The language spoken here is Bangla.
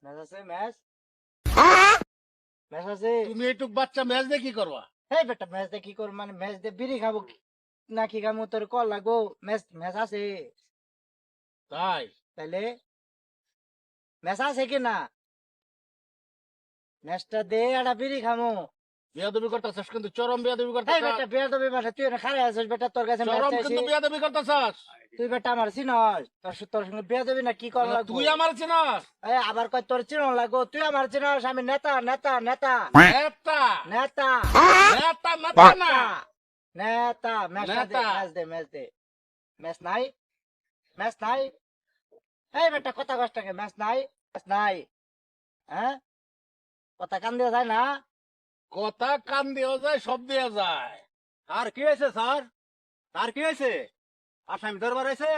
ম্যাচ আছে ম্যাচ ম্যাচ আছে। তুমি এইটুক বাচ্চা ম্যাচ দিয়ে কি করবা? এই বেটা ম্যাচ দিয়ে কি করব মানে ম্যাচ দিয়ে বিড়ি খাবো নাকি খামো তোর কল লাগবো ম্যাচ ম্যাচ আছে তাই তাইলে ম্যাচ আছে কি না ম্যাচটা দে একটা বিড়ি খামো। বিয়াদবি করতেছস, কিন্তু চরম বিয়াদবি এই করতেছস। বেটা বেয়াদবি মানে তুই না খারাপ আছিস বেটা তোর কাছে ম্যাচ চরম চাইছি কিন্তু বিয়াদবি করতেছস। তুই বেটা আমার চিনস তোর সঙ্গে বেয়াদবি না কি কর লাগবো তুই আমার চিনস? এই আবার কয় তোর চিনন লাগবো তুই আমার চিনস আমি নেতা নেতা নেতা নেতা নেতা নেতা নেতা না। নেতা ম্যাচ নেতা। দে ম্যাচ দে ম্যাচ নাই ম্যাচ নাই। এই বেটা কথা কষ্টকে ম্যাচ নাই ম্যাচ নাই হ্যাঁ কথা কান দিয়ে যায় না। কথা কান দেওয়া যায়, সব দেওয়া যায়। আর কি হয়েছে স্যার? আর কি হয়েছে? আসামি দরবার হয়েছে?